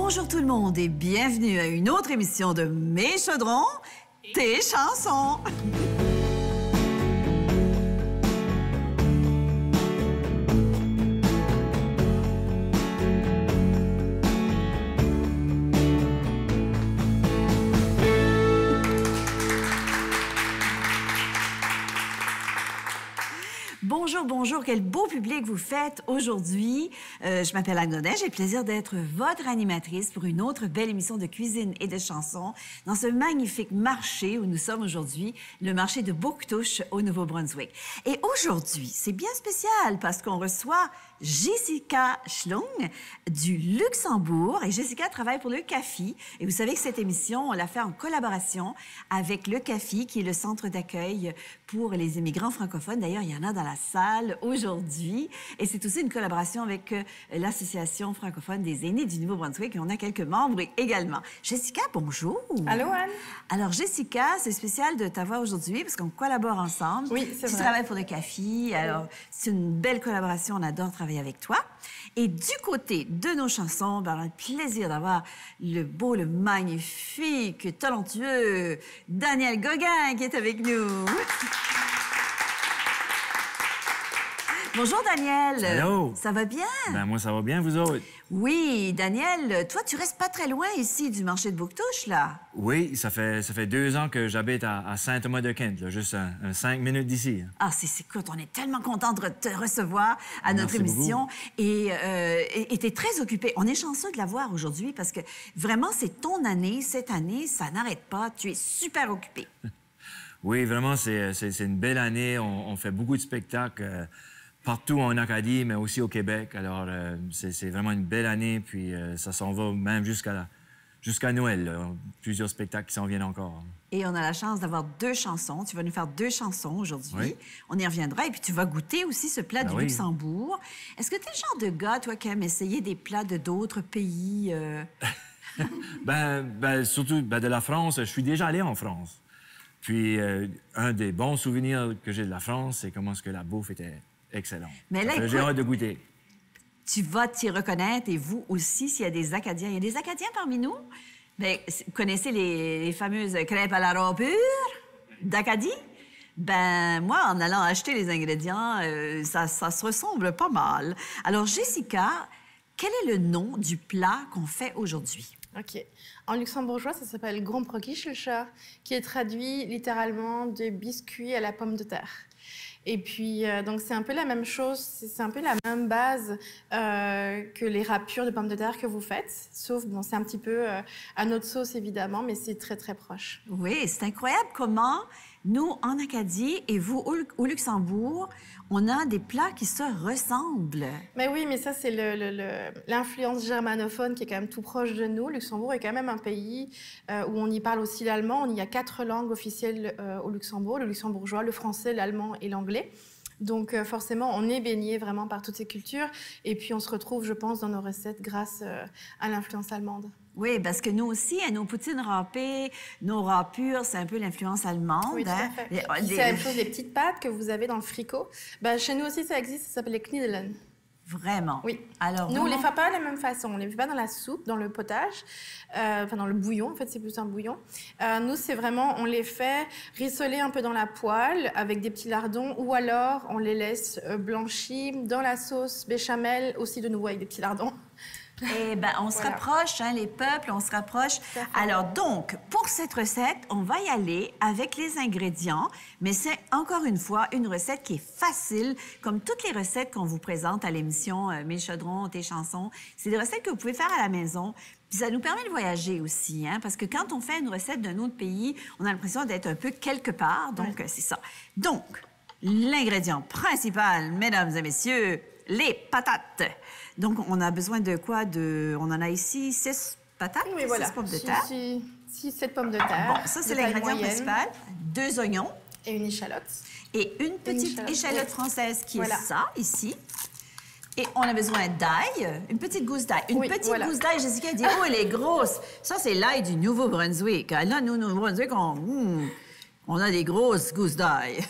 Bonjour tout le monde et bienvenue à une autre émission de Mes chaudrons, tes chansons. Bonjour, bonjour, quel beau public vous faites aujourd'hui. Je m'appelle Anne Godin, j'ai le plaisir d'être votre animatrice pour une autre belle émission de cuisine et de chansons dans ce magnifique marché où nous sommes aujourd'hui, le marché de Bouctouche au Nouveau-Brunswick. Et aujourd'hui, c'est bien spécial parce qu'on reçoit Jessica Schlung du Luxembourg. Et Jessica travaille pour le CAFI. Et vous savez que cette émission, on l'a fait en collaboration avec le CAFI, qui est le centre d'accueil pour les immigrants francophones. D'ailleurs, il y en a dans la salle aujourd'hui. Et c'est aussi une collaboration avec l'Association francophone des aînés du Nouveau-Brunswick. Et on a quelques membres également. Jessica, bonjour. Allô, Anne. Alors, Jessica, c'est spécial de t'avoir aujourd'hui parce qu'on collabore ensemble. Oui, c'est vrai. Tu travailles pour le CAFI. Alors, c'est une belle collaboration. On adore travailler avec toi. Et du côté de nos chansons, ben, on a le plaisir d'avoir le beau, le magnifique, talentueux Daniel Gauguin qui est avec nous. Bonjour, Daniel. Hello. Ça va bien? Ben moi, ça va bien, vous autres? Oui, Daniel, toi, tu restes pas très loin ici du marché de Bouctouche, là. Oui, ça fait 2 ans que j'habite à Saint-Thomas-de-Kent, là, juste 5 minutes d'ici. Ah, écoute, on est tellement contents de te recevoir à notre Merci émission. beaucoup. Et t'es très occupé. On est chanceux de l'avoir aujourd'hui parce que vraiment, c'est ton année. Cette année, ça n'arrête pas. Tu es super occupé. Oui, vraiment, c'est une belle année. On fait beaucoup de spectacles partout en Acadie, mais aussi au Québec. Alors, c'est vraiment une belle année, puis ça s'en va même jusqu'à Noël. Là. Plusieurs spectacles qui s'en viennent encore. Et on a la chance d'avoir 2 chansons. Tu vas nous faire 2 chansons aujourd'hui. Oui. On y reviendra. Et puis, tu vas goûter aussi ce plat du Luxembourg. Est-ce que tu es le genre de gars, toi, qui aime essayer des plats de d'autres pays? Surtout de la France. Je suis déjà allé en France. Puis, un des bons souvenirs que j'ai de la France, c'est comment est-ce que la bouffe était excellente. Mais là, j'ai hâte de goûter. Tu vas t'y reconnaître, et vous aussi, s'il y a des Acadiens. Il y a des Acadiens parmi nous? Bien, vous connaissez les fameuses crêpes à la rompure d'Acadie? Ben moi, en allant acheter les ingrédients, ça se ressemble pas mal. Alors, Jessica, quel est le nom du plat qu'on fait aujourd'hui? OK. En luxembourgeois, ça s'appelle Grombrokkischelcher, qui est traduit littéralement de biscuit à la pomme de terre. Et puis, donc, c'est un peu la même chose, c'est un peu la même base que les râpures de pommes de terre que vous faites. Sauf, bon, c'est un petit peu à notre sauce, évidemment, mais c'est très, très proche. Oui, c'est incroyable comment nous, en Acadie, et vous, au Luxembourg, on a des plats qui se ressemblent. Mais oui, mais ça, c'est l'influence germanophone qui est quand même tout proche de nous. Luxembourg est quand même un pays où on y parle aussi l'allemand. Il y a 4 langues officielles au Luxembourg, le luxembourgeois, le français, l'allemand et l'anglais. Donc, forcément, on est baigné vraiment par toutes ces cultures. Et puis, on se retrouve, je pense, dans nos recettes grâce à l'influence allemande. Oui, parce que nous aussi, à nos poutines râpées, nos râpures, c'est un peu l'influence allemande. Oui, tout à fait. C'est la même chose, les petites pâtes que vous avez dans le fricot. Ben, chez nous aussi, ça existe, ça s'appelle les knidelen. Vraiment? Oui. Alors, nous, on ne les fait pas de la même façon. On ne les fait pas dans la soupe, dans le potage, enfin dans le bouillon. En fait, c'est plus un bouillon. Nous, c'est vraiment, on les fait rissoler un peu dans la poêle avec des petits lardons ou alors on les laisse blanchir dans la sauce béchamel, aussi de nouveau avec des petits lardons. Eh bien, on se rapproche, hein, les peuples, on se rapproche. Alors, donc, pour cette recette, on va y aller avec les ingrédients, mais c'est, encore une fois, une recette qui est facile, comme toutes les recettes qu'on vous présente à l'émission Mes chaudrons, tes chansons. C'est des recettes que vous pouvez faire à la maison. Puis ça nous permet de voyager aussi, hein, parce que quand on fait une recette d'un autre pays, on a l'impression d'être un peu quelque part, donc c'est ça. Donc, l'ingrédient principal, mesdames et messieurs, les patates. Donc, on a besoin de quoi? On en a ici 6 patates, oui, voilà. 6 pommes de terre. 7 pommes de terre. Bon, ça, c'est l'ingrédient principal. 2 oignons. Et une échalote. Et une petite échalote française qui est ça, ici. Et on a besoin d'ail, une petite gousse d'ail. Une petite gousse d'ail, Jessica dit, oh, elle est grosse. Ça, c'est l'ail du Nouveau-Brunswick. Là, nous, au Nouveau-Brunswick, on a des grosses gousses d'ail.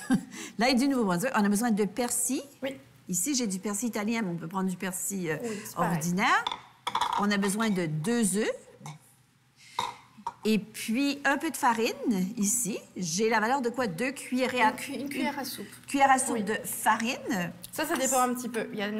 L'ail du Nouveau-Brunswick, on a besoin de persil. Oui. Ici, j'ai du persil italien, mais on peut prendre du persil ordinaire. On a besoin de 2 œufs. Et puis, un peu de farine, ici. J'ai la valeur de quoi? 2 cuillerées à... Une cuillère à soupe. Cuillère à soupe de farine. Ça dépend un petit peu. Il y a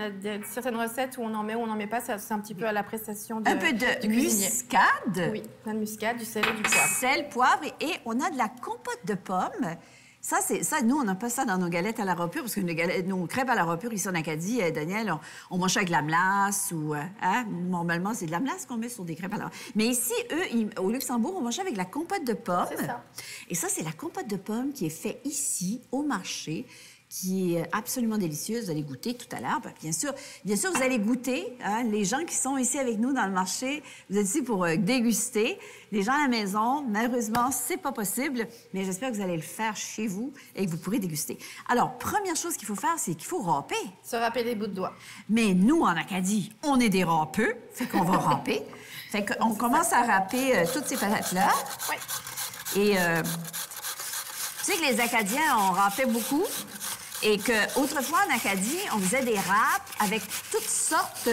certaines recettes où on en met ou on n'en met pas. C'est un petit peu à l'appréciation Un peu de muscade. Oui, de muscade, du sel et du poivre. Sel, poivre. Et on a de la compote de pommes. Ça, nous, on n'a pas ça dans nos galettes à la râpure, parce que nos crêpes à la râpure, ici en Acadie, Daniel, on mange ça avec de la melasse ou... hein? Normalement, c'est de la melasse qu'on met sur des crêpes à la râpure. Mais ici, eux, au Luxembourg, on mange ça avec de la compote de pommes. C'est ça. Et ça, c'est la compote de pommes qui est faite ici, au marché, qui est absolument délicieuse. Vous allez goûter tout à l'heure. Bien sûr, vous allez goûter. Hein? Les gens qui sont ici avec nous dans le marché, vous êtes ici pour déguster. Les gens à la maison, malheureusement, c'est pas possible, mais j'espère que vous allez le faire chez vous et que vous pourrez déguster. Alors, première chose qu'il faut faire, c'est qu'il faut râper. Se râper les bouts de doigts. Mais nous, en Acadie, on est des râpeux, fait qu'on va râper. Fait qu'on commence à râper toutes ces patates-là. Oui. Et tu sais que les Acadiens, on râpait beaucoup. Et qu'autrefois, en Acadie, on faisait des râpes avec toutes sortes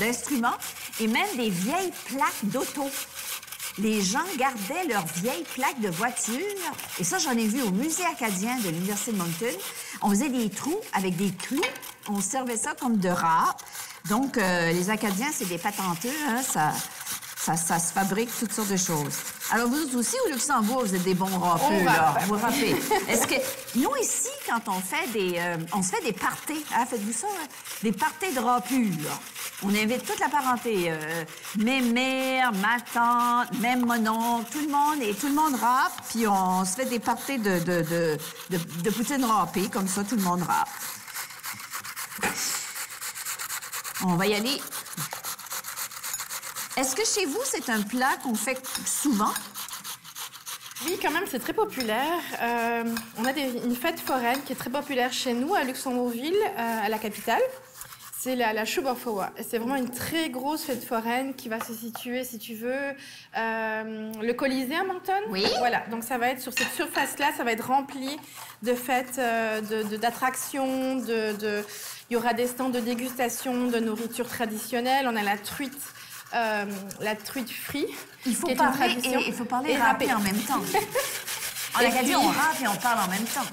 d'instruments et même des vieilles plaques d'auto. Les gens gardaient leurs vieilles plaques de voiture. Et ça, j'en ai vu au musée acadien de l'Université de Moncton. On faisait des trous avec des clous. On servait ça comme de râpes. Donc, les Acadiens, c'est des patenteux. Hein? Ça se fabrique toutes sortes de choses. Alors, vous aussi, au Luxembourg, vous êtes des bons râpeux, là. Vous râpez. Est-ce que... Nous, ici, quand on fait on se fait des parties. Hein? Faites-vous ça? Hein? Des parties de râpure. On invite toute la parenté. Mes mères, ma tante, même mon oncle, tout le monde râpe. Puis on se fait des parties de poutine râpée. Comme ça, tout le monde râpe. On va y aller... Est-ce que chez vous, c'est un plat qu'on fait souvent? Oui, quand même, c'est très populaire. On a une fête foraine qui est très populaire chez nous, à Luxembourgville, à la capitale. C'est la Schuberfowa. C'est vraiment une très grosse fête foraine qui va se situer, si tu veux, le Colisée à Moncton. Oui. Voilà, donc ça va être sur cette surface-là, ça va être rempli de fêtes, d'attractions, il y aura des stands de dégustation de nourriture traditionnelle. On a la truite frite. Il faut parler et râper en même temps. En Acadie, on râpe et on parle en même temps.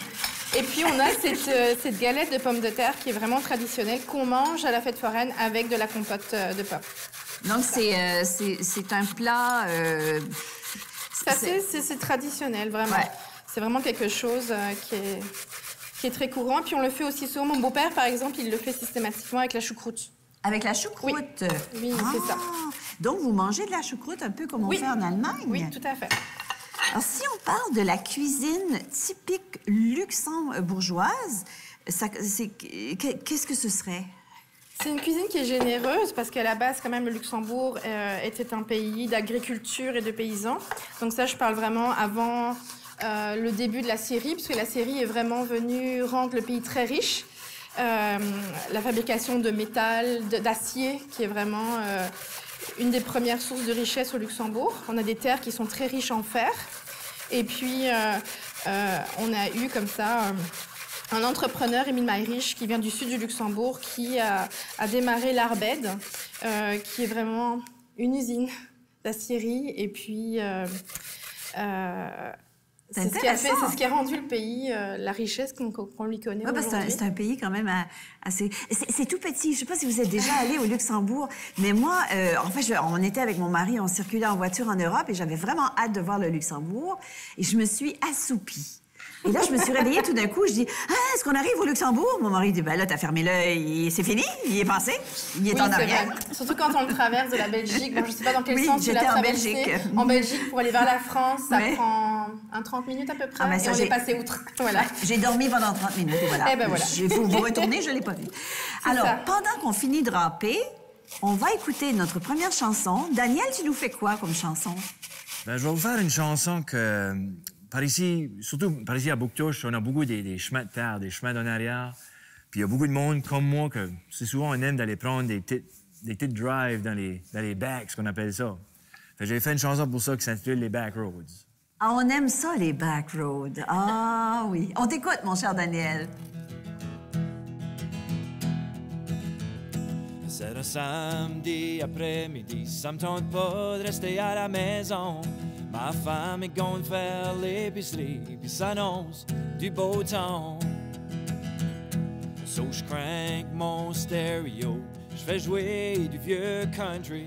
Et puis, on a cette galette de pommes de terre qui est vraiment traditionnelle, qu'on mange à la fête foraine avec de la compote de pommes. Donc, c'est un plat... C'est traditionnel, vraiment. Ouais. C'est vraiment quelque chose qui est très courant. Puis, on le fait aussi souvent. Mon beau-père, par exemple, il le fait systématiquement avec la choucroute. Avec la choucroute? Oui, c'est ça. Donc, vous mangez de la choucroute un peu comme on fait en Allemagne? Oui, tout à fait. Alors, si on parle de la cuisine typique luxembourgeoise, qu'est-ce que ce serait? C'est une cuisine qui est généreuse parce qu'à la base, quand même, le Luxembourg était un pays d'agriculture et de paysans. Donc ça, je parle vraiment avant le début de la Syrie, parce que la Syrie est vraiment venue rendre le pays très riche. La fabrication de métal, d'acier, qui est vraiment une des premières sources de richesse au Luxembourg. On a des terres qui sont très riches en fer. Et puis, on a eu comme ça un entrepreneur, Emile Mayrisch, qui vient du sud du Luxembourg, qui a démarré l'Arbed, qui est vraiment une usine d'acierie. Et puis... c'est ce qui a rendu le pays la richesse qu'on lui connaît aujourd'hui. C'est un pays quand même assez... C'est tout petit. Je ne sais pas si vous êtes déjà allé au Luxembourg, mais moi, en fait, on était avec mon mari, on circulait en voiture en Europe et j'avais vraiment hâte de voir le Luxembourg et je me suis assoupie. Et là, je me suis réveillée tout d'un coup. Je dis, est-ce qu'on arrive au Luxembourg? Mon mari dit, ben là, t'as fermé l'œil, c'est fini, il est passé, il est en arrière. Vrai. Surtout quand on le traverse de la Belgique. Bon, je ne sais pas dans quel sens tu l'as traversé. Belgique. En Belgique, pour aller vers la France, ça prend 30 minutes à peu près. Et on est passé outre. Voilà. J'ai dormi pendant 30 minutes, et voilà. Eh ben voilà. Il faut vous retourner, je ne l'ai pas vu. Alors, pendant qu'on finit de râper, on va écouter notre première chanson. Daniel, tu nous fais quoi comme chanson? Ben, je vais vous faire une chanson que... Par ici, surtout par ici à Bouctouche, on a beaucoup des chemins de terre, des chemins d'en arrière. Puis il y a beaucoup de monde comme moi que c'est souvent on aime d'aller prendre des petites drives dans les backs, ce qu'on appelle ça. J'ai fait une chanson pour ça qui s'intitule Les Back Roads. Ah, on aime ça, les back roads. Ah oui. On t'écoute, mon cher Daniel. C'est un samedi après-midi, ça me tente pas de rester à la maison. Ma femme est gonna faire l'épicerie, puis s'annonce du beau temps. So je crank mon stéréo, je fais jouer du vieux country.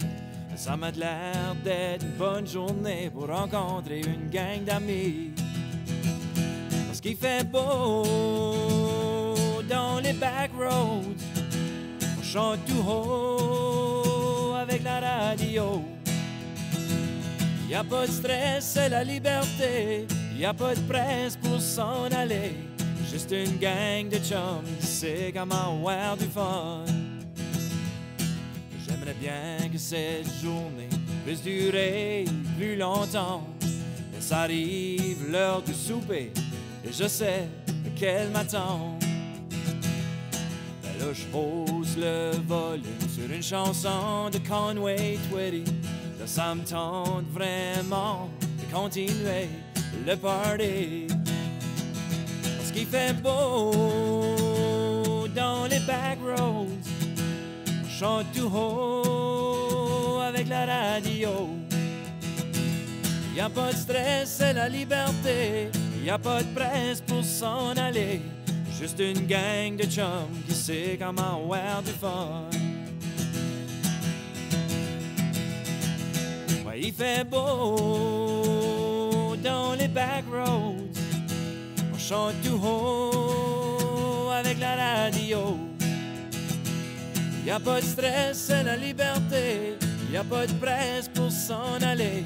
Ça m'a l'air d'être une bonne journée pour rencontrer une gang d'amis. Parce qu'il fait beau dans les back roads, on chante tout haut avec la radio. Y a pas de stress, c'est la liberté. Y a pas de presse pour s'en aller. Juste une gang de chums qui sait comment avoir du fun. J'aimerais bien que cette journée puisse durer plus longtemps. Mais ça arrive l'heure du souper et je sais qu'elle m'attend. Ben là, je pose le volume sur une chanson de Conway Twitty. Là, ça me tente vraiment de continuer le party. Parce qu'il fait beau dans les back roads, on chante tout haut avec la radio. Y a pas de stress, c'est la liberté. Y a pas de presse pour s'en aller. Juste une gang de chums qui sait comment avoir du fun. Ouais, il fait beau dans les back roads, on chante tout haut avec la radio. Y a pas de stress, c'est la liberté. Y a pas de presse pour s'en aller.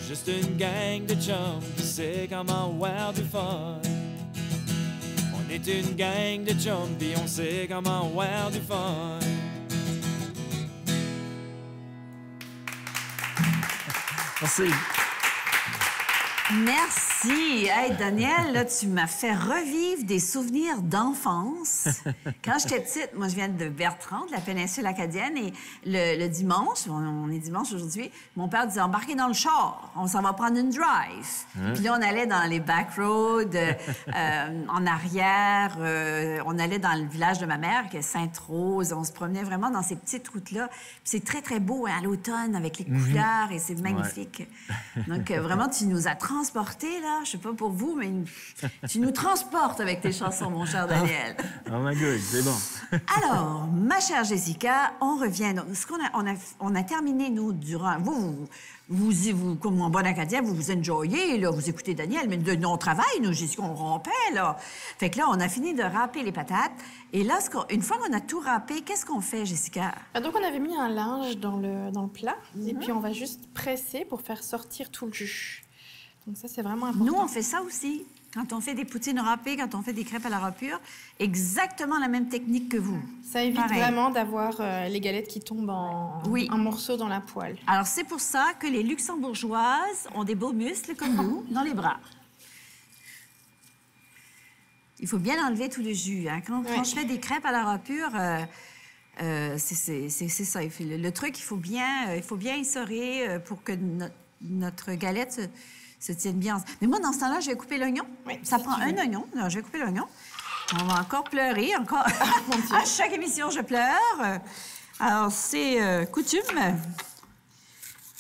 Juste une gang de chums qui sait comment avoir du fun. On est une gang de chums pis on sait comment avoir du fun. Merci. Merci. Hey, Daniel, là, tu m'as fait revivre des souvenirs d'enfance. Quand j'étais petite, moi, je viens de Bertrand, de la péninsule acadienne, et le dimanche, on est dimanche aujourd'hui, mon père disait « Embarquez dans le char, on s'en va prendre une drive. Puis là, on allait dans les back roads, en arrière, on allait dans le village de ma mère, qui est Sainte-Rose, on se promenait vraiment dans ces petites routes-là. Puis c'est très, très beau, hein, à l'automne, avec les couleurs, et c'est magnifique. Ouais. Donc, vraiment, tu nous as transportés, là. Je sais pas pour vous, mais tu nous transportes avec tes chansons, mon cher Daniel. Oh my God, c'est bon. Alors, ma chère Jessica, on revient. Donc, ce on a terminé, nous, durant... Vous, comme un bon Acadien, vous vous enjoyez, là, vous écoutez Daniel, mais de on travaille, nous, Jessica, on rampait, là. Fait que là, on a fini de râper les patates. Et là, une fois qu'on a tout râpé, qu'est-ce qu'on fait, Jessica? Donc, on avait mis un linge dans le plat, et puis on va juste presser pour faire sortir tout le jus. Donc ça, c'est vraiment important. Nous, on fait ça aussi. Quand on fait des poutines râpées, quand on fait des crêpes à la râpure, exactement la même technique que vous. Ça évite vraiment d'avoir les galettes qui tombent en morceaux dans la poêle. Alors, c'est pour ça que les Luxembourgeoises ont des beaux muscles comme nous dans les bras. Il faut bien enlever tout le jus. Hein. Quand je fais des crêpes à la râpure, c'est ça. Le truc, il faut bien essorer pour que notre galette se tienne bien. Mais moi, dans ce temps-là, je vais couper l'oignon. Oui, ça prend un oignon. Alors, je vais couper l'oignon. On va encore pleurer. Encore. À chaque émission, je pleure. Alors, c'est coutume.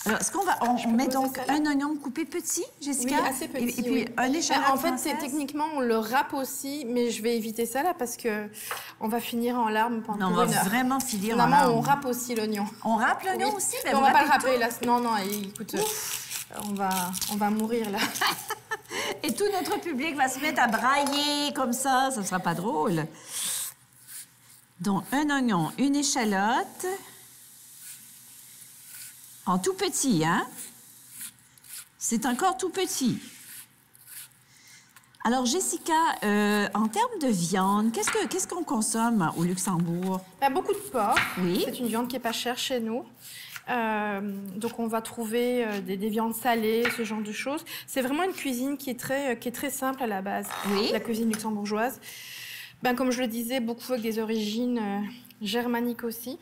Alors, est-ce qu'on va... On met donc un oignon coupé petit, Jessica? Oui, assez petit. Et puis un échalote en fait, techniquement, on le râpe aussi, mais je vais éviter ça, là, parce que on va finir en larmes pendant une heure. On va vraiment finir en larmes. Normalement, on râpe aussi l'oignon. On râpe l'oignon aussi? Ben, on va pas le râper, là. Non, écoute... On va mourir, là. Et tout notre public va se mettre à brailler comme ça. Ça ne sera pas drôle. Donc, un oignon, une échalote. En tout petit, hein? C'est encore tout petit. Alors, Jessica, en termes de viande, qu'est-ce qu'on consomme au Luxembourg? Beaucoup de porc. Oui. C'est une viande qui n'est pas chère chez nous. Donc, on va trouver des viandes salées, ce genre de choses. C'est vraiment une cuisine qui est très simple à la base, la cuisine luxembourgeoise. Comme je le disais, beaucoup avec des origines germaniques aussi.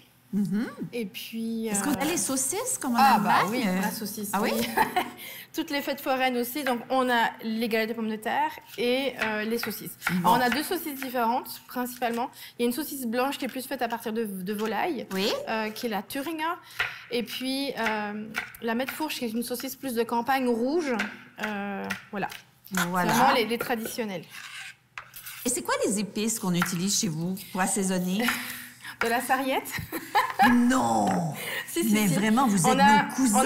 Et puis... Est-ce qu'on a les saucisses comme en Ah, Allemagne? bah oui, la saucisse. Ah oui? Toutes les fêtes foraines aussi. Donc, on a les galettes de pommes de terre et les saucisses. Bon. Alors, on a 2 saucisses différentes, principalement. Il y a une saucisse blanche qui est plus faite à partir de volaille, Oui. qui est la Thüringer. Et puis, la Mettfourche, qui est une saucisse plus de campagne rouge. Voilà. C'est vraiment les traditionnels. Et c'est quoi les épices qu'on utilise chez vous pour assaisonner? De la sarriette. Non! Si, Mais si. vraiment, vous êtes nos cousins.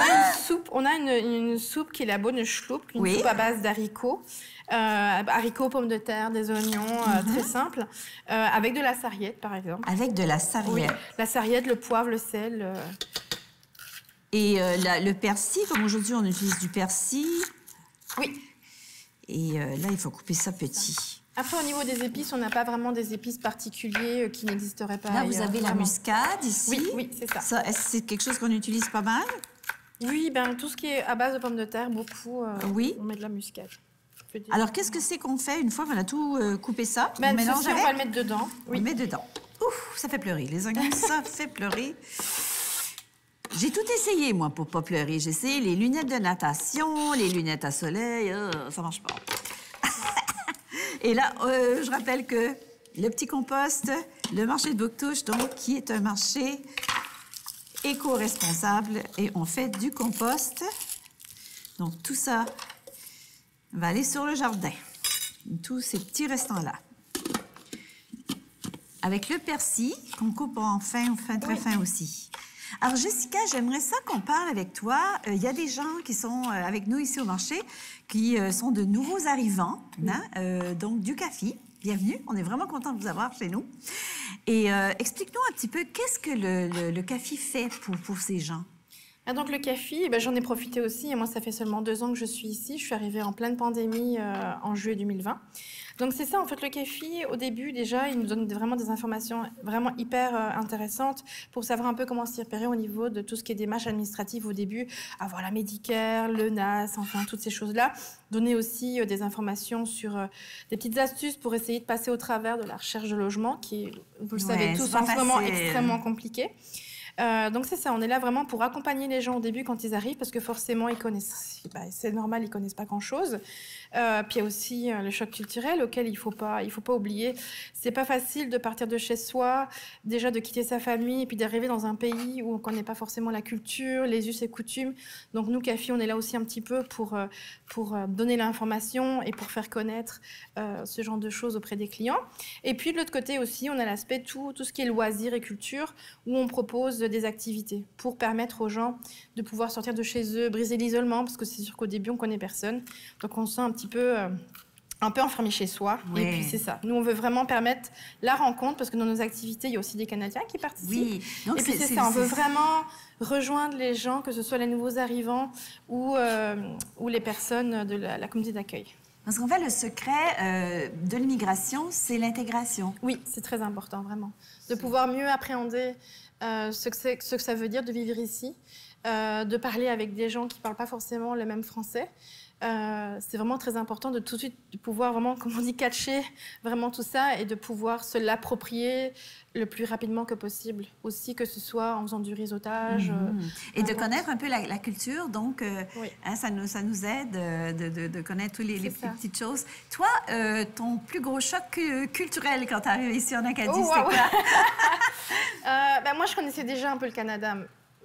On a une soupe qui est la bonne schloup, une Oui. soupe à base d'haricots. Haricots, pommes de terre, des oignons, très simple. Avec de la sarriette, par exemple. Avec de la Oui, sarriette. la sarriette, le poivre, le sel. Et le persil, comme aujourd'hui, on utilise du persil. Oui. Et là, il faut couper ça petit. Après, au niveau des épices, on n'a pas vraiment des épices particuliers qui n'existeraient pas Là, ailleurs, vous avez la vraiment. muscade ici. Oui, oui, c'est ça. Ça, est-ce que c'est quelque chose qu'on utilise pas mal? Oui, ben, tout ce qui est à base de pommes de terre, beaucoup, Oui. on met de la muscade. Je peux dire. Alors, qu'est-ce que c'est qu'on fait une fois qu'on a tout coupé ça? Ben, On mélange ceci, on avec? va le mettre dedans. On Oui. le met dedans. Ouf, ça fait pleurer. Les oignons, ça fait pleurer. J'ai tout essayé, moi, pour pas pleurer. J'ai essayé les lunettes de natation, les lunettes à soleil. Ça marche pas. Et là, je rappelle que le petit compost, le marché de Bouctouche, donc, qui est un marché éco-responsable, et on fait du compost. Donc, tout ça va aller sur le jardin. Tous ces petits restants-là. Avec le persil, qu'on coupe en fin très fin aussi. Alors, Jessica, j'aimerais ça qu'on parle avec toi. Il y a des gens qui sont avec nous ici au marché, qui sont de nouveaux arrivants, hein, donc du CAFI. Bienvenue, on est vraiment content de vous avoir chez nous. Et explique-nous un petit peu, qu'est-ce que le CAFI fait pour ces gens? Ah, donc le CAFI, ben, j'en ai profité aussi. Et moi, ça fait seulement 2 ans que je suis ici. Je suis arrivée en pleine pandémie en juillet 2020. Donc c'est ça, en fait, le CAFI, au début, déjà, il nous donne vraiment des informations vraiment hyper intéressantes pour savoir un peu comment s'y repérer au niveau de tout ce qui est démarches administratives au début, avoir la Medicare, le NAS, enfin, toutes ces choses-là. Donner aussi des informations sur des petites astuces pour essayer de passer au travers de la recherche de logement, qui, vous le savez tous, en ce moment, extrêmement compliqué. Donc c'est ça, on est là vraiment pour accompagner les gens au début quand ils arrivent, parce que forcément, ils connaissent, c'est normal, ils connaissent pas grand-chose. Puis il y a aussi le choc culturel auquel il faut pas oublier. C'est pas facile de partir de chez soi, déjà de quitter sa famille, et puis d'arriver dans un pays où on connaît pas forcément la culture, les us et coutumes. Donc nous, CAFI, on est là aussi un petit peu pour donner l'information et pour faire connaître ce genre de choses auprès des clients. Et puis de l'autre côté aussi, on a l'aspect tout ce qui est loisirs et culture, où on propose des activités pour permettre aux gens de pouvoir sortir de chez eux, briser l'isolement, parce que c'est sûr qu'au début, on connaît personne. Donc on se sent un petit peu enfermé chez soi. Oui. Et puis c'est ça. Nous, on veut vraiment permettre la rencontre, parce que dans nos activités, il y a aussi des Canadiens qui participent. Oui. Donc, et puis c'est ça, on veut vraiment rejoindre les gens, que ce soit les nouveaux arrivants ou les personnes de la communauté d'accueil. Parce qu'en fait, le secret de l'immigration, c'est l'intégration. Oui, c'est très important, vraiment. De pouvoir mieux appréhender ce que ça veut dire de vivre ici, de parler avec des gens qui ne parlent pas forcément le même français. C'est vraiment très important de tout de suite de pouvoir vraiment, comme on dit, catcher vraiment tout ça et de pouvoir se l'approprier le plus rapidement que possible. Aussi, que ce soit en faisant du réseautage. Et de connaître un peu la culture, donc oui. hein, ça nous aide de connaître toutes les petites choses. Toi, ton plus gros choc culturel quand tu es arrivé ici en Acadie, c'était quoi? Moi, je connaissais déjà un peu le Canada.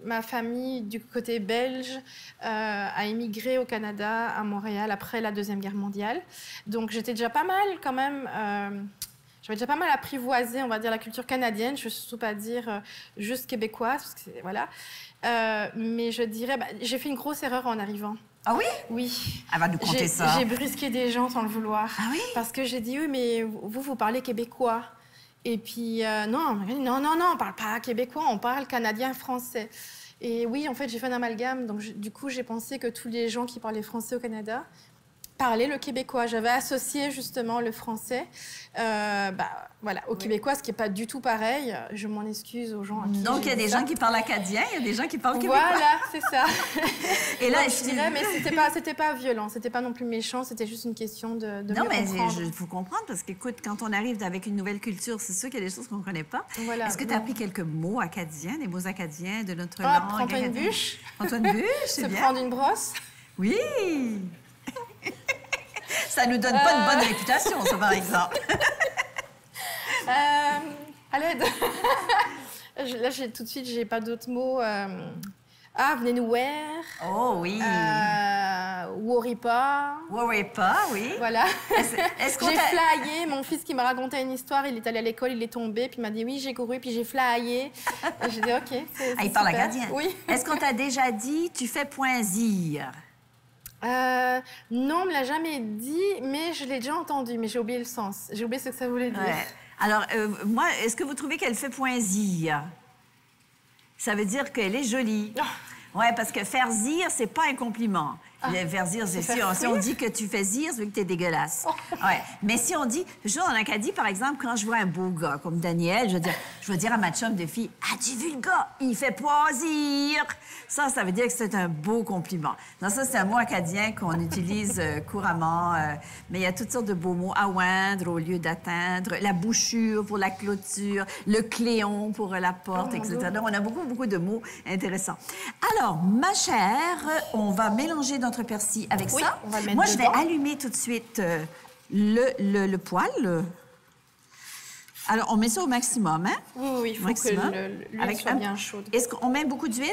Ma famille, du côté belge, a émigré au Canada, à Montréal, après la Deuxième Guerre mondiale. Donc, j'étais déjà pas mal, quand même... J'avais déjà pas mal apprivoisé, on va dire, la culture canadienne. Je ne veux surtout pas dire juste québécoise, parce que voilà. Mais je dirais... j'ai fait une grosse erreur en arrivant. Ah oui? Oui. Elle va nous conter ça. J'ai brusqué des gens sans le vouloir. Ah oui? Parce que j'ai dit, oui, mais vous parlez québécois. Et puis, non, on ne parle pas québécois, on parle canadien-français. Et oui, en fait, j'ai fait un amalgame. Donc, du coup, j'ai pensé que tous les gens qui parlaient français au Canada parler le québécois. J'avais associé justement le français voilà, au québécois, ce qui n'est pas du tout pareil. Je m'en excuse aux gens à qui Donc, il y a des gens qui parlent acadien, il y a des gens qui parlent québécois. Voilà, c'est ça. Et là, je dirais, mais c'était pas violent, c'était pas non plus méchant, c'était juste une question de non, mieux mais comprendre. il faut comprendre, parce qu'écoute, quand on arrive avec une nouvelle culture, c'est sûr qu'il y a des choses qu'on ne connaît pas. Voilà. Est-ce que tu as appris quelques mots acadiens, des mots acadiens de notre langue? Prends-toi une bûche. Prends-toi une bûche, c'est Se bien. prendre une brosse. Oui! Ça nous donne pas une bonne réputation, ça, par exemple. À l'aide. Là, tout de suite, j'ai pas d'autres mots. Venez nous voir. Oh oui. Worry pas. Worry pas, oui. Voilà. Est-ce qu'on J'ai t'a... flyé. Mon fils qui m'a raconté une histoire, il est allé à l'école, il est tombé, puis il m'a dit oui, j'ai couru, puis j'ai flyé. J'ai dit OK. Ah, il parle acadien. Oui. Est-ce qu'on t'a déjà dit tu fais point zire? Non, on me l'a jamais dit, mais je l'ai déjà entendu, mais j'ai oublié le sens. J'ai oublié ce que ça voulait dire. Ouais. Alors, moi, est-ce que vous trouvez qu'elle fait point zire? Ça veut dire qu'elle est jolie. Oh. Ouais, parce que faire zire, c'est pas un compliment. Faire zire, c'est si on dit que tu fais zire, c'est que t'es dégueulasse. Ouais. Mais si on dit, toujours en Acadie, par exemple, quand je vois un beau gars comme Daniel, je vais dire à ma chum de fille, as-tu vu le gars? Il fait pas zire. Ça veut dire que c'est un beau compliment. Non, ça, c'est un mot acadien qu'on utilise couramment. Mais il y a toutes sortes de beaux mots. Aoindre au lieu d'atteindre, la bouchure pour la clôture, le cléon pour la porte, etc. Donc, on a beaucoup de mots intéressants. Alors, ma chère, on va mélanger notre persil avec ça. On va le mettre Moi, je vais dedans. allumer tout de suite le poêle. Alors, on met ça au maximum, hein? Oui, il faut Maximum. que l'huile soit bien chaude. Est-ce qu'on met beaucoup d'huile?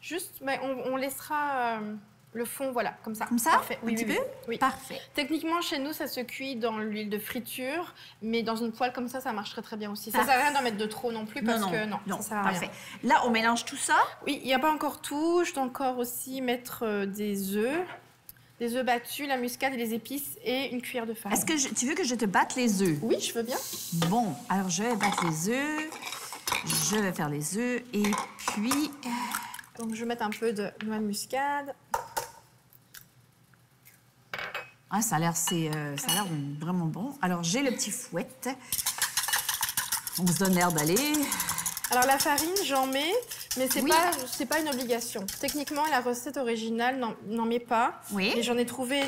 Juste, mais on laissera le fond, voilà, comme ça. Comme ça? Parfait. Un petit peu? Oui. Parfait. Techniquement, chez nous, ça se cuit dans l'huile de friture, mais dans une poêle comme ça marcherait très bien aussi. Ça sert à rien d'en mettre de trop non plus, parce que non, ça sert à rien. Parfait. Là, on mélange tout ça. Oui, il n'y a pas encore tout. Je dois encore aussi mettre des œufs battus, la muscade et les épices et une cuillère de farine. Est-ce que tu veux que je te batte les œufs? Oui, je veux bien. Bon, alors je vais battre les œufs. Je vais faire les œufs et puis... Donc, je vais mettre un peu de noix de muscade. Ah, ça a l'air vraiment bon. Alors, j'ai le petit fouet. On se donne l'air d'aller. Alors, la farine, j'en mets, mais c'est pas une obligation. Techniquement, la recette originale n'en met pas. Oui. Et j'en ai trouvé...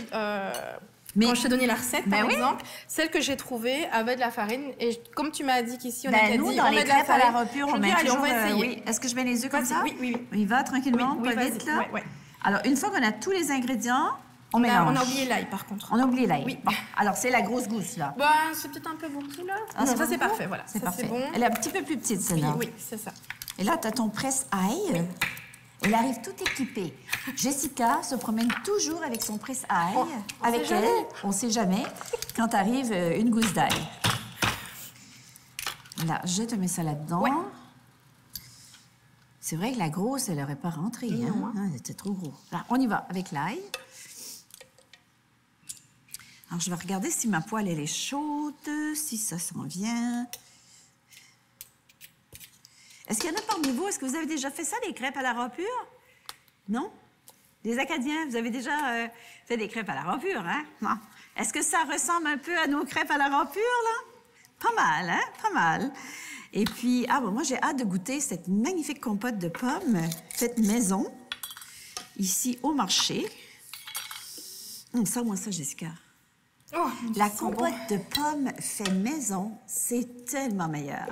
Mais- Quand je t'ai donné la recette, Ben par oui. exemple, celle que j'ai trouvée avait de la farine. Et comme tu m'as dit qu'ici, on a Ben, nous, dit, dans on les met de la crêpes à la farine. repure, Je on dis, met allez, toujours... on va essayer. oui. Est-ce que je mets les œufs comme Vas-y, ça? oui. On y va tranquillement, Oui, pas vas-y. vite, là? Ouais. Alors, une fois qu'on a tous les ingrédients, on mélange. On a oublié l'ail, par contre. On a oublié l'ail. Oui. Bon, alors, c'est la grosse gousse, là. Bah, c'est peut-être un peu beaucoup, là. Ah, Non, ça, pas c'est beaucoup? parfait, voilà. C'est Ça, parfait. c'est bon. Elle est un petit peu plus petite, Oui, celle-là. oui, c'est ça. Et là, tu as ton presse-ail. Elle arrive toute équipée. Jessica se promène toujours avec son presse-ail. On Avec sait elle, jamais. on sait jamais, quand arrive une gousse d'ail. Là, je te mets ça là-dedans. Ouais. C'est vrai que la grosse, elle n'aurait pas rentré. Non, hein? Ah, c'était trop gros. Là, on y va avec l'ail. Alors, je vais regarder si ma poêle, elle est chaude, si ça s'en vient. Est-ce qu'il y en a parmi vous? Est-ce que vous avez déjà fait ça, des crêpes à la rapure? Non? Les Acadiens, vous avez déjà fait des crêpes à la rapure, hein? Non. Est-ce que ça ressemble un peu à nos crêpes à la rapure, là? Pas mal, hein? Pas mal. Et puis, moi, j'ai hâte de goûter cette magnifique compote de pommes faite maison, ici au marché. Sors-moi ça, Jessica. Oh, La c'est bon. compote de pommes faite maison, c'est tellement meilleur.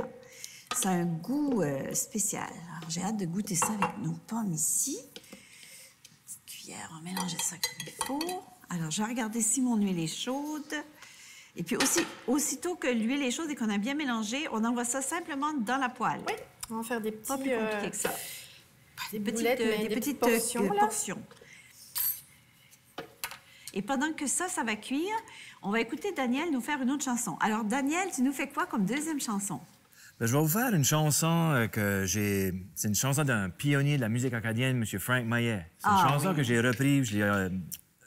Ça a un goût spécial. Alors, j'ai hâte de goûter ça avec nos pommes ici. Petite cuillère, on va mélanger ça comme il faut. Alors, je vais regarder si mon huile est chaude. Et puis, aussitôt que l'huile est chaude et qu'on a bien mélangé, on envoie ça simplement dans la poêle. Oui, on va faire des petits... Pas plus compliqué que ça. Des petites portions, là. portions. Et pendant que ça va cuire, on va écouter Daniel nous faire une autre chanson. Alors, Daniel, tu nous fais quoi comme deuxième chanson? Ben, je vais vous faire une chanson C'est une chanson d'un pionnier de la musique acadienne, M. Frank Maillet. C'est une chanson que j'ai reprise.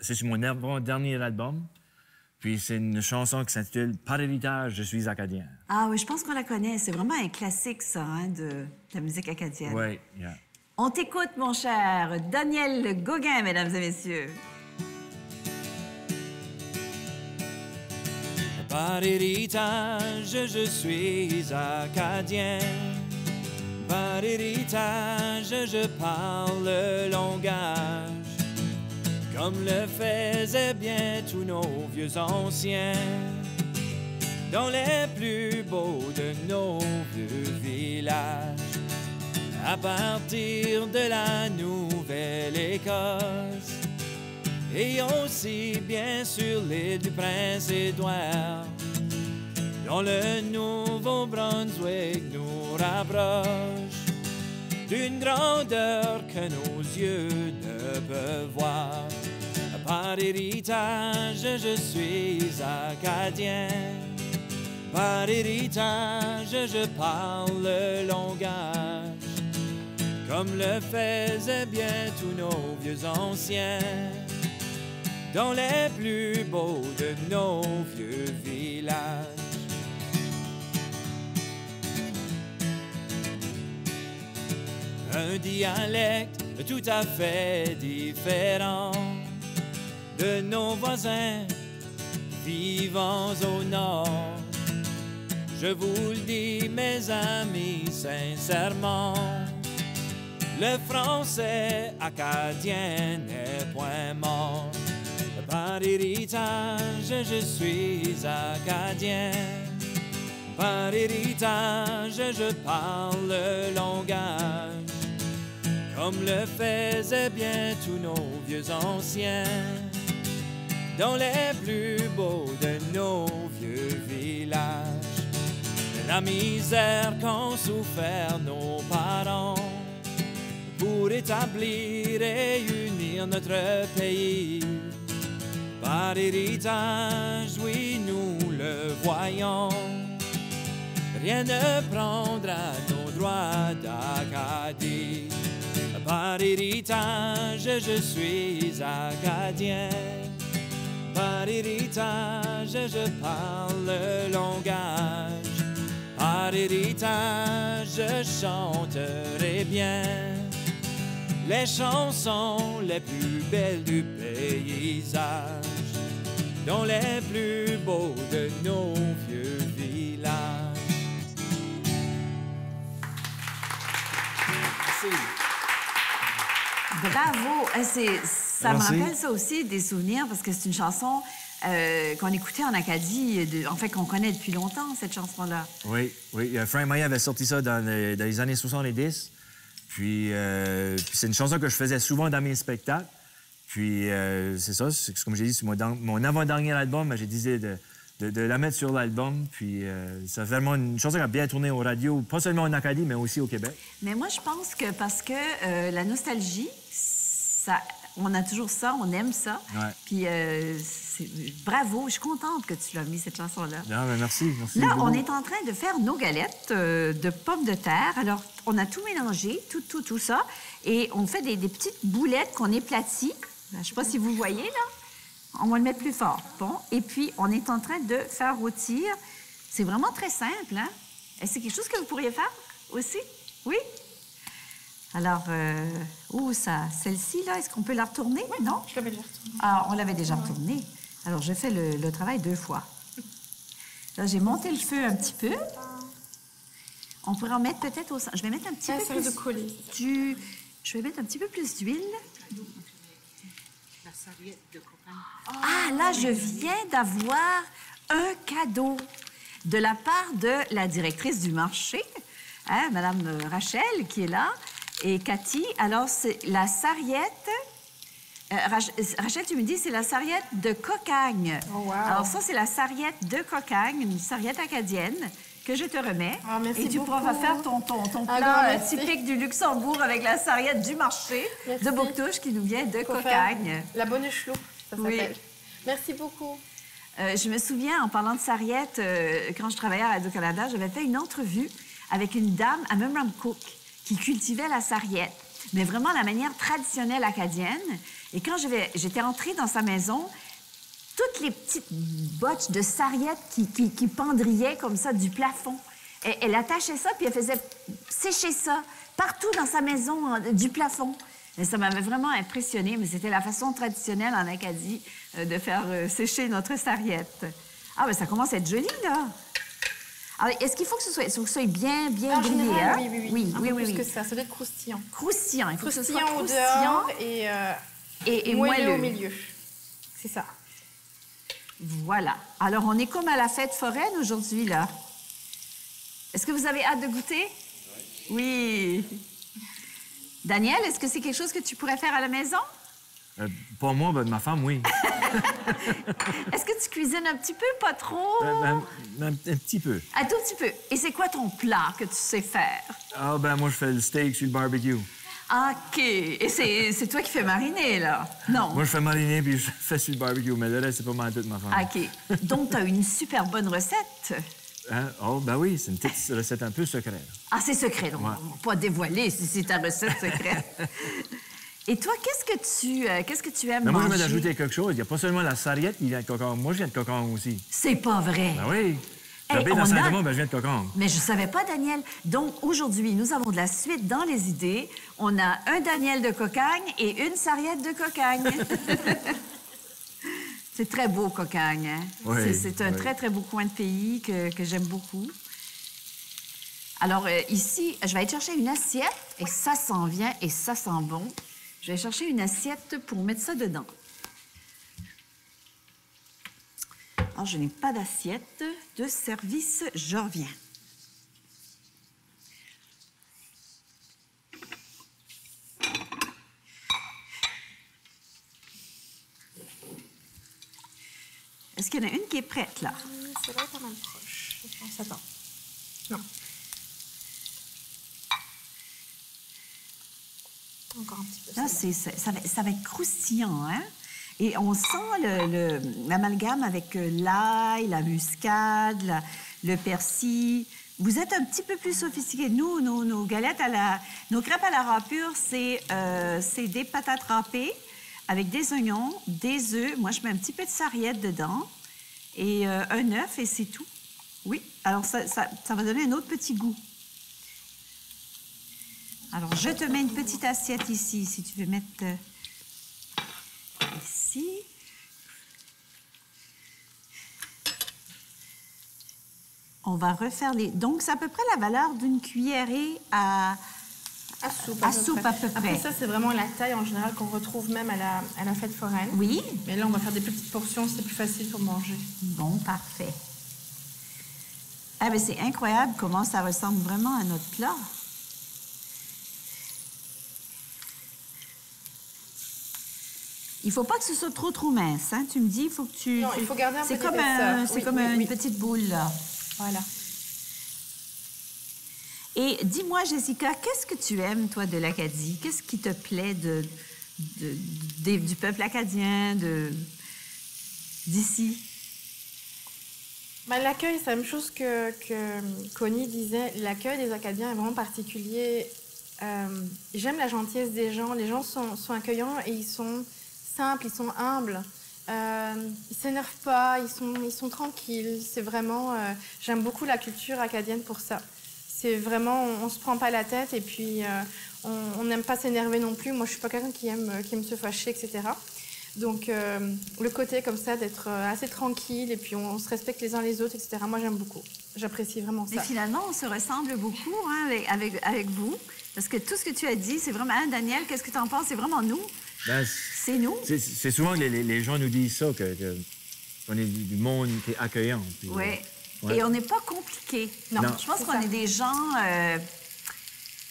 C'est sur mon dernier album. Puis c'est une chanson qui s'intitule « Par héritage, je suis acadien ». Ah oui, je pense qu'on la connaît. C'est vraiment un classique, ça, hein, de la musique acadienne. Oui, yeah. On t'écoute, mon cher Daniel Gauguin, mesdames et messieurs. Par héritage, je suis acadien. Par héritage, je parle le langage, comme le faisaient bien tous nos vieux anciens, dans les plus beaux de nos vieux villages. À partir de la Nouvelle-Écosse, et aussi bien sûr l'île du Prince-Édouard, dont le Nouveau-Brunswick nous rapproche d'une grandeur que nos yeux ne peuvent voir. Par héritage, je suis acadien. Par héritage, je parle le langage, comme le faisaient bien tous nos vieux anciens, dans les plus beaux de nos vieux villages. Un dialecte tout à fait différent de nos voisins vivant au nord. Je vous le dis, mes amis, sincèrement, le français acadien n'est point mort. Par héritage, je suis acadien. Par héritage, je parle le langage, comme le faisaient bien tous nos vieux anciens, dans les plus beaux de nos vieux villages. La misère qu'ont souffert nos parents pour établir et unir notre pays. Par héritage, oui, nous le voyons, rien ne prendra nos droits d'Acadie. Par héritage, je suis acadien. Par héritage, je parle le langage. Par héritage, je chanterai bien les chansons les plus belles du paysage, dans les plus beaux de nos vieux villages. Merci. Bravo! Ça me Merci. rappelle ça aussi, des souvenirs, parce que c'est une chanson qu'on écoutait en Acadie, en fait, qu'on connaît depuis longtemps, cette chanson-là. Oui, oui. Frank Maillet avait sorti ça dans les années 70. Puis c'est une chanson que je faisais souvent dans mes spectacles. Puis c'est ça, c'est comme j'ai dit, c'est mon avant-dernier album, j'ai décidé de la mettre sur l'album. Puis c'est vraiment une chanson qui a bien tourné aux radios, pas seulement en Acadie, mais aussi au Québec. Mais moi, je pense que parce que la nostalgie, on a toujours ça, on aime ça. Ouais. Puis bravo, je suis contente que tu l'as mis, cette chanson-là. Non, mais merci. Là, beaucoup. on est en train de faire nos galettes de pommes de terre. Alors, on a tout mélangé, tout ça. Et on fait des petites boulettes qu'on éplatit. Je ne sais pas si vous voyez, là. On va le mettre plus fort. Bon. Et puis, on est en train de faire rôtir. C'est vraiment très simple, hein? Et c'est quelque chose que vous pourriez faire aussi? Oui? Alors, celle-ci, là, est-ce qu'on peut la retourner? Oui, non? Je l'avais déjà retournée. Ah, on l'avait déjà retournée. Alors, je fais le travail 2 fois. Là, j'ai monté le feu un petit peu. On pourrait en mettre peut-être au centre. Je vais mettre un petit peu Ça plus de coller. Je vais mettre un petit peu plus d'huile. Ah, là, je viens d'avoir un cadeau de la part de la directrice du marché, hein, Madame Rachel, qui est là, et Cathy. Alors, c'est la sarriette... Rachel, tu me dis, c'est la sarriette de Cocagne. Oh, wow. Alors ça, c'est la sarriette de Cocagne, une sarriette acadienne que je te remets. Ah, merci et tu beaucoup. pourras faire ton grand plat merci. typique du Luxembourg avec la sarriette du marché Merci. de Bouctouche qui nous vient de Faut Cocagne. faire La bonne chelou, ça Oui. s'appelle. Merci beaucoup. Je me souviens, en parlant de sarriette, quand je travaillais à Radio-Canada, j'avais fait une entrevue avec une dame à Memramcook qui cultivait la sarriette, mais vraiment la manière traditionnelle acadienne. Et quand j'étais entrée dans sa maison, toutes les petites botches de sarriette qui pendrillaient comme ça du plafond. Et elle attachait ça, puis elle faisait sécher ça partout dans sa maison, du plafond. Et ça m'avait vraiment impressionnée, mais c'était la façon traditionnelle en Acadie de faire sécher notre sarriette. Ah, ben ça commence à être joli, là. Alors, est-ce qu'il faut que ce soit bien En grillé, général, hein? oui. Un peu oui. plus que ça doit être croustillant. Croustillant, il faut que ce soit Croustillant au croustillant dehors et moelleux moelleux. au milieu. C'est ça. Voilà. Alors, on est comme à la fête foraine aujourd'hui, là. Est-ce que vous avez hâte de goûter? Oui. Daniel, est-ce que c'est quelque chose que tu pourrais faire à la maison? Pas moi, ben, ma femme, oui. Est-ce que tu cuisines un petit peu, pas trop? Un petit peu. Un tout petit peu. Et c'est quoi ton plat que tu sais faire? Ah, ben moi, je fais le steak sur le barbecue. OK. Et c'est toi qui fais mariner, là? Non. Moi, je fais mariner puis je fais sur le barbecue, mais le reste, c'est pas mal toute ma femme. OK. Donc, tu as une super bonne recette. Hein? Oh, ben oui, c'est une petite recette un peu secrète. Ah, c'est secret. Donc, Ouais. on va pas dévoiler si c'est ta recette secrète. Et toi, qu'est-ce que tu aimes Mais moi, je manger? vais ajouter quelque chose. Il n'y a pas seulement la sarriette qui vient de Cocon. Moi, je viens de Cocon aussi. C'est pas vrai. Ben oui. Hey, J'habite on dans a- Saint-Thomas, ben je viens de Cocon. Mais je savais pas, Daniel. Donc, aujourd'hui, nous avons de la suite dans les idées. On a un Daniel de Cocagne et une sarriette de Cocagne. C'est très beau, Cocagne. Hein? Oui, C'est un oui. très, très beau coin de pays que j'aime beaucoup. Alors, ici, je vais aller chercher une assiette et ça s'en vient et ça sent bon. Je vais chercher une assiette pour mettre ça dedans. Alors, je n'ai pas d'assiette de service. Je reviens. Est-ce qu'il y en a une qui est prête, là? C'est là pas mal proche. Je pense. Attends. Non. Encore un petit peu. Là, ça va être croustillant, hein? Et on sent l'amalgame avec l'ail, la muscade, le persil. Vous êtes un petit peu plus sophistiqués. Nous, nos galettes nos crêpes à la râpure, c'est des patates râpées avec des oignons, des œufs. Moi, je mets un petit peu de sarriette dedans et un œuf et c'est tout. Oui, alors ça va donner un autre petit goût. Alors, je te mets une petite assiette ici, si tu veux mettre ici. On va refaire les... Donc, c'est à peu près la valeur d'une cuillerée à soupe à peu près. Après, ça, c'est vraiment la taille en général qu'on retrouve même à la fête foraine. Oui. Mais là, on va faire des petites portions, c'est plus facile pour manger. Bon, parfait. Ah, ben c'est incroyable comment ça ressemble vraiment à notre plat. Il faut pas que ce soit trop mince, hein? Tu me dis, il faut que tu... Non, il faut garder un peu C'est comme, d'épaisseur. c'est Oui, comme oui, une oui. petite boule, là. Voilà. Et dis-moi, Jessica, qu'est-ce que tu aimes, toi, de l'Acadie? Qu'est-ce qui te plaît du peuple acadien, d'ici? Ben, l'accueil, c'est la même chose que Connie disait. L'accueil des Acadiens est vraiment particulier. J'aime la gentillesse des gens. Les gens sont accueillants et ils sont simples, ils sont humbles. Ils s'énervent pas, ils sont tranquilles. C'est vraiment... j'aime beaucoup la culture acadienne pour ça. C'est vraiment... On se prend pas la tête et puis on n'aime pas s'énerver non plus. Moi, je suis pas quelqu'un qui aime se fâcher, etc. Donc, le côté comme ça, d'être assez tranquille et puis on se respecte les uns les autres, etc. Moi, j'aime beaucoup. J'apprécie vraiment ça. Mais finalement, on se ressemble beaucoup hein, avec vous. Parce que tout ce que tu as dit, c'est vraiment... Hein, Daniel, qu'est-ce que tu en penses? C'est vraiment nous. Ben, C'est nous. c'est souvent que les gens nous disent ça, qu'on est du monde qui est accueillant. Puis, Oui. ouais. Et on n'est pas compliqué. Non, Je pense c'est qu'on ça. est des gens...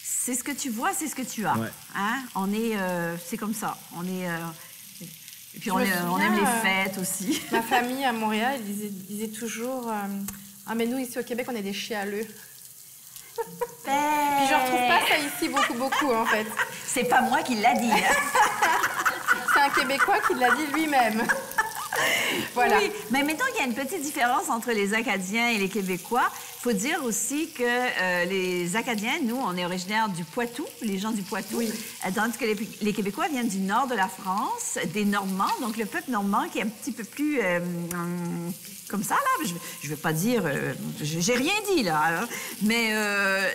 c'est ce que tu vois, c'est ce que tu as. Ouais. Hein? On est... c'est comme ça. On est... et puis Je on me aime les souviens, fêtes aussi. Ma famille à Montréal, ils disaient toujours ah, mais nous, ici au Québec, on est des chialeux. Puis je retrouve pas ça ici beaucoup, en fait. C'est pas moi qui l'a dit. Hein? C'est un Québécois qui l'a dit lui-même. Voilà. Oui, mais mettons qu'il y a une petite différence entre les Acadiens et les Québécois. Il faut dire aussi que les Acadiens, nous, on est originaires du Poitou, les gens du Poitou, Oui. Tandis que les Québécois viennent du nord de la France, des Normands, donc le peuple normand qui est un petit peu plus comme ça, là. Je vais pas dire... j'ai rien dit, là. Hein. Mais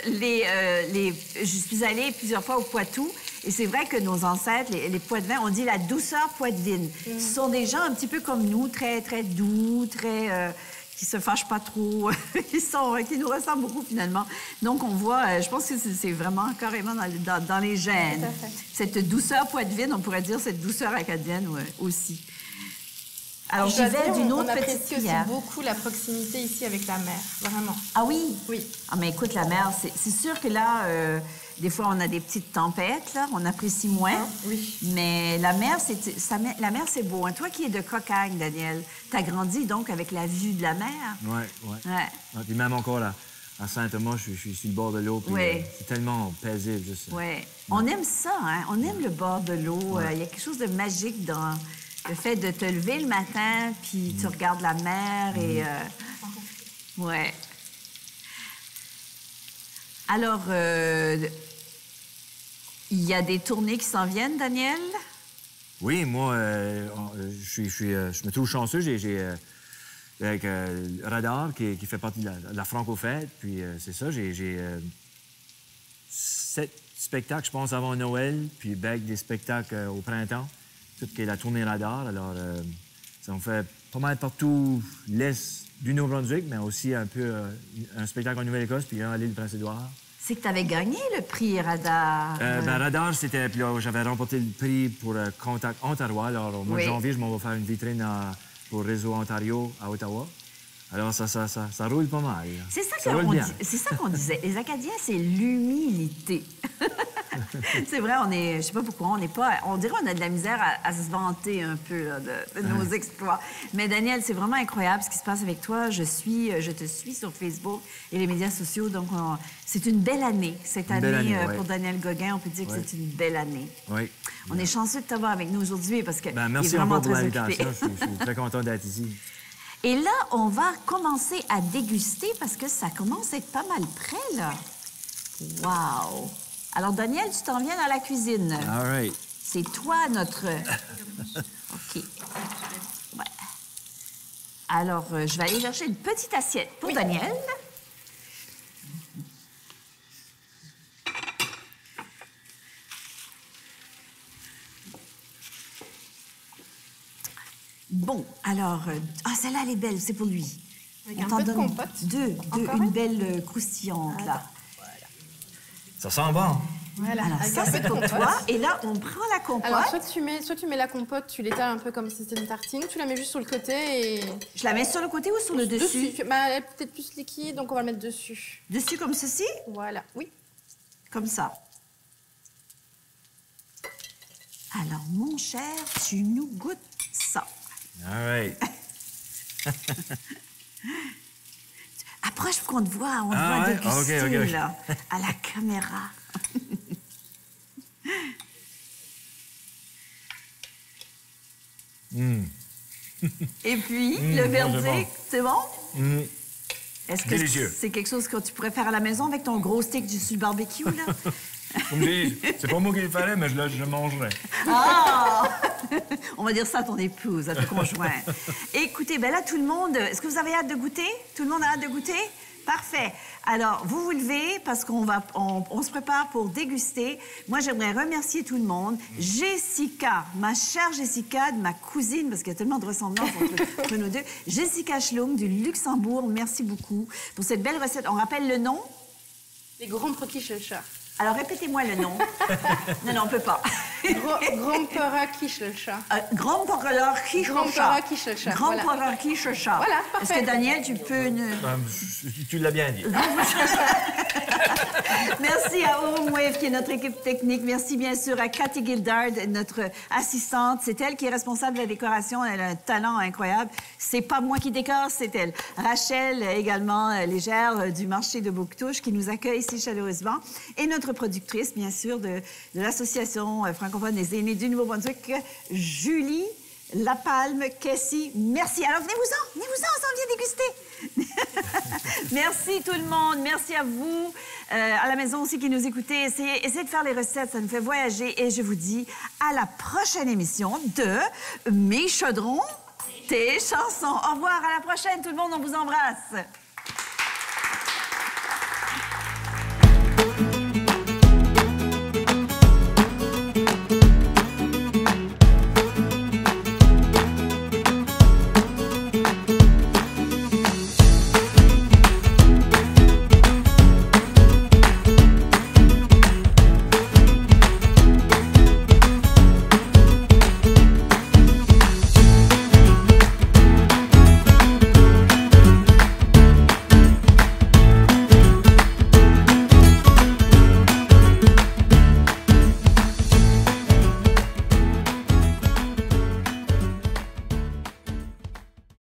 je suis allée plusieurs fois au Poitou et c'est vrai que nos ancêtres, les Poitevins, on dit la douceur poitevine. Ce sont des gens un petit peu comme nous, très, très doux, très... qui se fâchent pas trop, qui nous ressemblent beaucoup finalement. Donc, on voit, je pense que c'est vraiment carrément dans les gènes. Cette douceur poitevine, on pourrait dire cette douceur acadienne aussi. Alors, j'y vais d'une autre petite cuillère. On apprécie aussi beaucoup la proximité ici avec la mer, vraiment. Ah oui? Oui. Ah, mais écoute, la mer, c'est sûr que là, des fois, on a des petites tempêtes, là, on apprécie moins. Ah, oui. Mais la mer, c'est beau. Hein? Toi qui es de Cocagne, Daniel, t'as grandi donc avec la vue de la mer. Oui, oui. Ouais. Puis même encore là, à Saint-Thomas, je suis sur le bord de l'eau. C'est tellement paisible, juste. Oui. On aime ça, hein? On aime le bord de l'eau. Il y a quelque chose de magique dans le fait de te lever le matin, puis tu regardes la mer et... Ouais. Alors, il y a des tournées qui s'en viennent, Daniel? Oui, moi, je me trouve chanceux. J'ai avec Radar, qui fait partie de la Franco-Fête. Puis c'est ça, j'ai 7 spectacles, je pense, avant Noël, puis avec des spectacles au printemps, tout qui est la tournée Radar. Alors, ça me fait pas mal partout l'Est du Nouveau-Brunswick, mais aussi un peu un spectacle en Nouvelle-Écosse, puis un à l'île Prince-Édouard. C'est que tu avais gagné le prix Radar. Radar, c'était... Puis là, j'avais remporté le prix pour Contact Ontario. Alors, au mois de janvier, je m'en vais faire une vitrine pour Réseau Ontario à Ottawa. Alors, ça roule pas mal. C'est ça qu'on disait. Les Acadiens, c'est l'humilité. C'est vrai, je sais pas pourquoi, on dirait qu'on a de la misère à se vanter un peu là, de nos exploits. Mais Daniel, c'est vraiment incroyable ce qui se passe avec toi. Je te suis sur Facebook et les médias sociaux, donc c'est une belle année. Cette année, pour Daniel Gauguin, on peut dire que c'est une belle année. Oui. On est chanceux de t'avoir avec nous aujourd'hui parce que merci il est vraiment encore pour très l'invitation. occupé. Je suis très content d'être ici. Et là, on va commencer à déguster parce que ça commence à être pas mal prêt, là. Wow! Alors, Daniel, tu t'en viens dans la cuisine. All right. C'est toi, notre... OK. Ouais. Alors, je vais aller chercher une petite assiette pour Daniel. Bon, alors... celle-là, elle est belle, c'est pour lui. Avec un peu de compote. Deux, une belle croustillante, là. Ça sent bon. Voilà. Alors, ça, c'est pour toi. Et là, on prend la compote. Alors, soit tu mets la compote, tu l'étales un peu comme si c'était une tartine, ou tu la mets juste sur le côté et... Je la mets sur le côté ou sur le dessus? Elle est peut-être plus liquide, donc on va le mettre dessus. Dessus comme ceci? Voilà, oui. Comme ça. Alors, mon cher, tu nous goûtes ça. All right. Approche pour qu'on te voit, on te voit déguster, OK. là, à la caméra. Et puis, le verdict, c'est bon? Est-ce que c'est quelque chose que tu pourrais faire à la maison avec ton gros steak sur le barbecue, là? Comme je dis, c'est pas moi qui le ferais, mais je le mangerais. Ah! On va dire ça à ton épouse, à ton conjoint. Écoutez, ben là, tout le monde... Est-ce que vous avez hâte de goûter? Tout le monde a hâte de goûter? Parfait. Alors, vous vous levez parce qu'on se prépare pour déguster. Moi, j'aimerais remercier tout le monde. Jessica, ma chère Jessica, de ma cousine, parce qu'il y a tellement de ressemblances entre nous deux. Jessica Schlung du Luxembourg, merci beaucoup pour cette belle recette. On rappelle le nom? Les grands Kischelcha. Alors, répétez-moi le nom. Non, on peut pas. Gromperer Kischelcha. Gromperer Kischelcha. Kischelcha. Gromperer Kischelcha. Voilà, parfait. Est-ce que, Daniel, tu peux... Tu l'as bien dit. Merci à Wave, qui est notre équipe technique. Merci, bien sûr, à Cathy Gildard, notre assistante. C'est elle qui est responsable de la décoration. Elle a un talent incroyable. C'est pas moi qui décore, c'est elle. Rachel, également légère, du marché de Bouctouche, qui nous accueille ici chaleureusement. Et notre productrice, bien sûr, de l'Association francophone des aînés du Nouveau-Brunswick, Julie Lapalme, Cassie. Merci. Alors, venez-vous-en, on s'en vient déguster. Merci tout le monde. Merci à vous, à la maison aussi qui nous écoutez. Essayez de faire les recettes, ça nous fait voyager. Et je vous dis à la prochaine émission de Mes chaudrons, tes chansons. Au revoir, à la prochaine tout le monde, on vous embrasse.